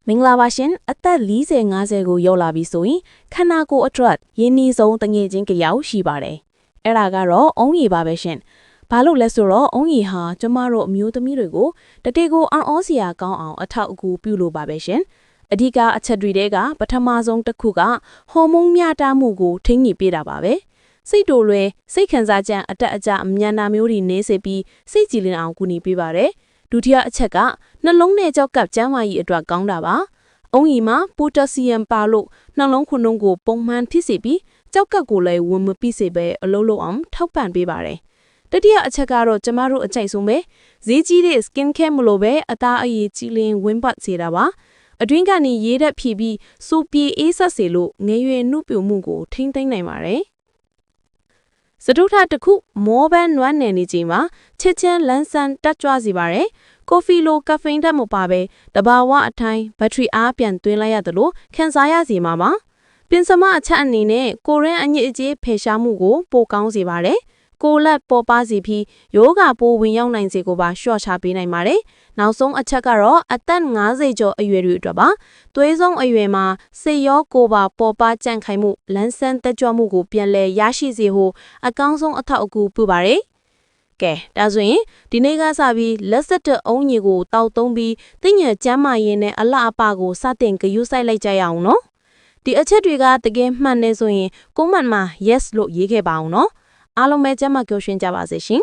မင်္ဂလာပါရှင်အသက်40-50ကိုရောက်လာပြီဆိုရင်ခန္ဓာကိုယ်အတွက်ရင်းနှီးဆုံးတငယ်ချင်းကြရောက်ရှိပါတယ်အဲ့ဒါကတော့အုံးရည်ပါပဲရှင်ဘာလို့လဲဆိုတော့အုံးရည်ဟာကျမတို့အမျိုးသမီးတွေကိုတတိကိုအံ့ဩစရာကောင်းအောင်အထောက်အကူပြုလို့ပါပဲရှင်အဓိကအချက်တွေကပထမဆုံးတစ်ခုကဟော်မုန်းမျှတမှုကိုထိန်းညှိပေးတာပါပဲစိတ်တိုလွယ်စိတ်ခံစားချက်အတက်အကျအမြန်နာမျိုးတွေနေစေပြီးစိတ်ကြည်လင်အောင်ကူညီပေးပါတယ်ဒုတိယအချက်ကနှလုံးနဲ့ကြောက်ကပ်ကျန်းမာရေးအတွက်ကောင်းတာပါ။အုံးရီမှာပိုတက်ဆီယမ်ပါလို့နှလုံးခုန်နှုန်းကိုပုံမှန်ဖြစ်စေပြီးကြောက်ကပ်ကိုလည်းဝင်မပြီးစေပဲအလုံးလုံးအောင်ထောက်ပံ့ပေးပါတယ်။တတိယအချက်ကတော့ကျမတို့အကြိုက်ဆုံးပဲဈေးကြီးတဲ့ skin care မလို့ပဲအသားအရည်ကြည်လင်ဝင်းပတ်စေတာပါ။အတွင်းကနေရေးတက်ဖြည့်ပြီးစူပြေအေးဆက်စေလို့ငယ်ရွယ်နှုတ်ပြမှုကိုထိမ့်သိမ့်နိုင်ပါတယ်။စတုထတစ်ခုမောဘန်နွမ်းနယ်နေချိန်မှာချက်ချင်းလန်းဆန်းတက်ကြွစေပါတယ်။ကော်ဖီလိုကဖိန်းဓာတ်မပါပဲတဘာဝအထိုင်ဘက်ထရီအားပြန်သွင်းလိုက်ရတယ်လို့ခံစားရစီမှာပါ။ပင်စမအချက်အနေနဲ့ကိုရင်းအညစ်အကြေးဖယ်ရှားမှုကိုပိုကောင်းစေပါတယ်။ကိုလက်ပေါ်ပါစီပြီးယောဂပိုဝင်ရောက်နိုင်စေကိုပါရှော့ချပေးနိုင်ပါတယ်။နောက်ဆုံးအချက်ကတော့အသက်50ကျော်အရွယ်တွေအတွက်ပါ။သွေးဆုံးအရွယ်မှာစိတ်ရောကိုယ်ပါပေါ်ပါကြန့်ခိုင်မှုလန်းဆန်းတက်ကြွမှုကိုပြန်လည်ရရှိစေဖို့အကောင်းဆုံးအထောက်အကူပြုပါတယ်။ကဲဒါဆိုရင်ဒီနေ့ကစပြီးလက်စက်တဲ့အုံးကြီးကိုတောက်သုံးပြီးသိညာကျမ်းမာရေးနဲ့အလှအပကိုစတင်ဂရုစိုက်လိုက်ကြရအောင်နော်ဒီအချက်တွေကတကယ်မှန်နေဆိုရင်ကွန်မန့်မှာ yes လို့ရေးခဲ့ပါအောင်နော်အားလုံးပဲကျမ်းမာကြွရှင်ကြပါစေရှင်